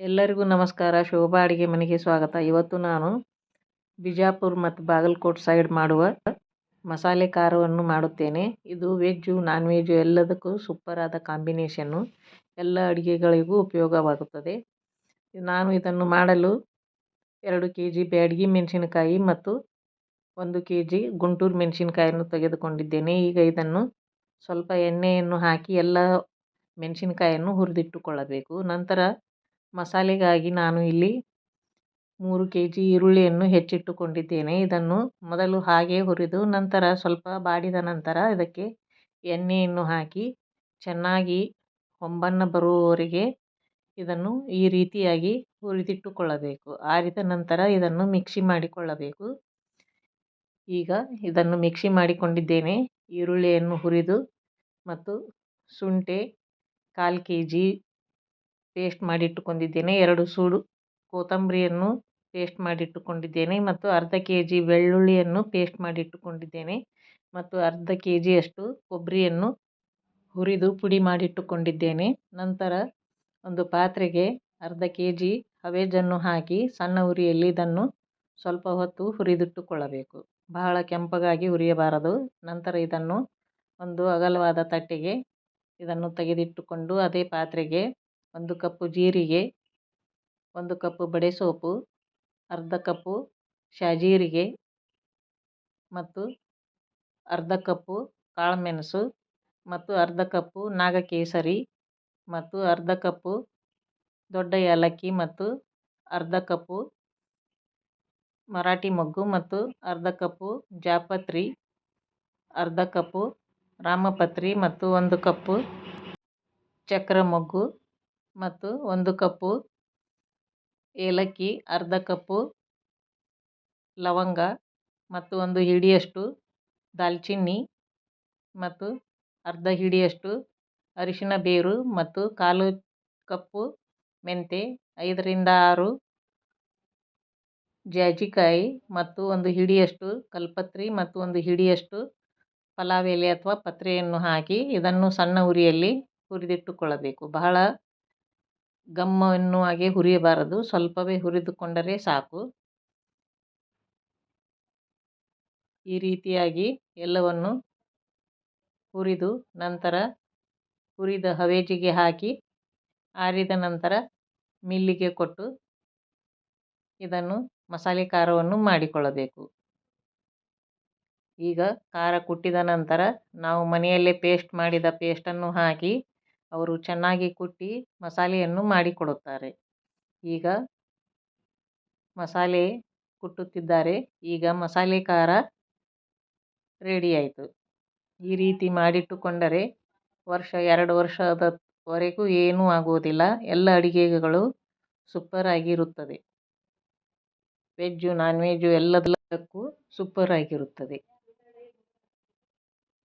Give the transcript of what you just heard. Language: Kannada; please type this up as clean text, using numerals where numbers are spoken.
ಎಲ್ಲರಿಗೂ ನಮಸ್ಕಾರ. ಶೋಭಾ ಅಡುಗೆ ಮನೆಗೆ ಸ್ವಾಗತ. ಇವತ್ತು ನಾನು ಬಿಜಾಪುರ ಮತ್ತು ಬಾಗಲಕೋಟೆ ಸೈಡ್ ಮಾಡುವ ಮಸಾಲೆ ಖಾರವನ್ನು ಮಾಡುತ್ತೇನೆ. ಇದು ವೆಜ್ಜು ನಾನ್ ವೆಜ್ಜು ಎಲ್ಲದಕ್ಕೂ ಸೂಪರ್ ಆದ ಕಾಂಬಿನೇಷನ್ನು. ಎಲ್ಲ ಅಡುಗೆಗಳಿಗೂ ಉಪಯೋಗವಾಗುತ್ತದೆ. ನಾನು ಇದನ್ನು ಮಾಡಲು 2 kg ಬ್ಯಾಡಗಿ ಮೆಣಸಿನಕಾಯಿ ಮತ್ತು 1 kg ಗುಂಟೂರು ಮೆಣಸಿನಕಾಯಿಯನ್ನು ತೆಗೆದುಕೊಂಡಿದ್ದೇನೆ. ಈಗ ಇದನ್ನು ಸ್ವಲ್ಪ ಎಣ್ಣೆಯನ್ನು ಹಾಕಿ ಎಲ್ಲ ಮೆಣಸಿನಕಾಯಿಯನ್ನು ಹುರಿದಿಟ್ಟುಕೊಳ್ಳಬೇಕು. ನಂತರ ಮಸಾಲೆಗಾಗಿ ನಾನು ಇಲ್ಲಿ 3 kg ಈರುಳ್ಳಿಯನ್ನು ಹೆಚ್ಚಿಟ್ಟುಕೊಂಡಿದ್ದೇನೆ. ಇದನ್ನು ಮೊದಲು ಹಾಗೆ ಹುರಿದು ನಂತರ ಸ್ವಲ್ಪ ಬಾಡಿದ ನಂತರ ಇದಕ್ಕೆ ಎಣ್ಣೆಯನ್ನು ಹಾಕಿ ಚೆನ್ನಾಗಿ ಹೊಂಬಣ್ಣ ಬರುವವರೆಗೆ ಇದನ್ನು ಈ ರೀತಿಯಾಗಿ ಹುರಿದಿಟ್ಟುಕೊಳ್ಳಬೇಕು. ಆರಿದ ನಂತರ ಇದನ್ನು ಮಿಕ್ಸಿ ಮಾಡಿಕೊಳ್ಳಬೇಕು. ಈಗ ಇದನ್ನು ಮಿಕ್ಸಿ ಮಾಡಿಕೊಂಡಿದ್ದೇನೆ. ಈರುಳ್ಳಿಯನ್ನು ಹುರಿದು ಮತ್ತು ಶುಂಠಿ 1/4 kg ಪೇಸ್ಟ್ ಮಾಡಿಟ್ಟುಕೊಂಡಿದ್ದೇನೆ. 2 ಸೂಡು ಕೊತ್ತಂಬರಿಯನ್ನು ಪೇಸ್ಟ್ ಮಾಡಿಟ್ಟುಕೊಂಡಿದ್ದೇನೆ ಮತ್ತು ಅರ್ಧ kg ಬೆಳ್ಳುಳ್ಳಿಯನ್ನು ಪೇಸ್ಟ್ ಮಾಡಿಟ್ಟುಕೊಂಡಿದ್ದೇನೆ ಮತ್ತು ಅರ್ಧ kg ಅಷ್ಟು ಕೊಬ್ಬರಿಯನ್ನು ಹುರಿದು ಪುಡಿ ಮಾಡಿಟ್ಟುಕೊಂಡಿದ್ದೇನೆ. ನಂತರ ಒಂದು ಪಾತ್ರೆಗೆ ಅರ್ಧ kg ಹವೆಜನ್ನು ಹಾಕಿ ಸಣ್ಣ ಉರಿಯಲ್ಲಿ ಇದನ್ನು ಸ್ವಲ್ಪ ಹೊತ್ತು ಹುರಿದಿಟ್ಟುಕೊಳ್ಳಬೇಕು. ಬಹಳ ಕೆಂಪಗಾಗಿ ಹುರಿಯಬಾರದು. ನಂತರ ಇದನ್ನು ಒಂದು ಅಗಲವಾದ ತಟ್ಟೆಗೆ ಇದನ್ನು ತೆಗೆದಿಟ್ಟುಕೊಂಡು ಅದೇ ಪಾತ್ರೆಗೆ 1 ಕಪ್ಪು ಜೀರಿಗೆ, 1 ಕಪ್ಪು ಬಡೆಸೊಪ್ಪು, ಅರ್ಧ ಕಪ್ಪು ಶಾಜೀರಿಗೆ ಮತ್ತು ಅರ್ಧ ಕಪ್ಪು ಕಾಳುಮೆಣಸು ಮತ್ತು ಅರ್ಧ ಕಪ್ಪು ನಾಗಕೇಸರಿ ಮತ್ತು ಅರ್ಧ ಕಪ್ಪು ದೊಡ್ಡ ಏಲಕ್ಕಿ ಮತ್ತು ಅರ್ಧ ಕಪ್ಪು ಮರಾಠಿ ಮೊಗ್ಗು ಮತ್ತು ಅರ್ಧ ಕಪ್ಪು ಜಾಪತ್ರಿ, ಅರ್ಧ ಕಪ್ಪು ರಾಮಪತ್ರಿ ಮತ್ತು 1 ಕಪ್ಪು ಚಕ್ರ ಮೊಗ್ಗು ಮತ್ತು 1 ಕಪ್ಪು ಏಲಕ್ಕಿ, ಅರ್ಧ ಕಪ್ಪು ಲವಂಗ ಮತ್ತು 1 ಹಿಡಿಯಷ್ಟು ದಾಲ್ಚಿನ್ನಿ ಮತ್ತು ಅರ್ಧ ಹಿಡಿಯಷ್ಟು ಅರಿಶಿನ ಬೇರು ಮತ್ತು 1/4 ಕಪ್ಪು ಮೆಂತೆ, 5 ರಿಂದ 6 ಜಾಜಿಕಾಯಿ ಮತ್ತು 1 ಹಿಡಿಯಷ್ಟು ಕಲ್ಪತ್ರಿ ಮತ್ತು 1 ಹಿಡಿಯಷ್ಟು ಪಲಾವ್ ಎಲೆ ಅಥವಾ ಪತ್ರೆಯನ್ನು ಹಾಕಿ ಇದನ್ನು ಸಣ್ಣ ಉರಿಯಲ್ಲಿ ಹುರಿದಿಟ್ಟುಕೊಳ್ಳಬೇಕು. ಬಹಳ ಗಮ್ಮನ್ನುವಾಗೆ ಹುರಿಯಬಾರದು, ಸ್ವಲ್ಪವೇ ಹುರಿದುಕೊಂಡರೆ ಸಾಕು. ಈ ರೀತಿಯಾಗಿ ಎಲ್ಲವನ್ನು ಹುರಿದು ನಂತರ ಹುರಿದ ಹವೇಜಿಗೆ ಹಾಕಿ ಆರಿದ ನಂತರ ಮಿಲ್ಲಿಗೆ ಕೊಟ್ಟು ಇದನ್ನು ಮಸಾಲೆ ಖಾರವನ್ನು ಮಾಡಿಕೊಳ್ಳಬೇಕು. ಈಗ ಖಾರ ಕುಟ್ಟಿದ ನಂತರ ನಾವು ಮನೆಯಲ್ಲೇ ಪೇಸ್ಟ್ ಮಾಡಿದ ಪೇಸ್ಟನ್ನು ಹಾಕಿ ಅವರು ಚೆನ್ನಾಗಿ ಕುಟ್ಟಿ ಮಸಾಲೆಯನ್ನು ಮಾಡಿಕೊಡುತ್ತಾರೆ. ಈಗ ಮಸಾಲೆ ಕುಟ್ಟುತ್ತಿದ್ದಾರೆ. ಈಗ ಮಸಾಲೆ ಖಾರ ರೆಡಿ ಆಯಿತು. ಈ ರೀತಿ ಮಾಡಿಟ್ಟುಕೊಂಡರೆ 1-2 ವರ್ಷದವರೆಗೂ ಏನೂ ಆಗುವುದಿಲ್ಲ. ಎಲ್ಲ ಅಡುಗೆಗಳು ಸೂಪರ್ ಆಗಿರುತ್ತದೆ. ವೆಜ್ಜು ನಾನ್ ವೆಜ್ಜು ಎಲ್ಲದಕ್ಕೂ ಸೂಪರ್ ಆಗಿರುತ್ತದೆ.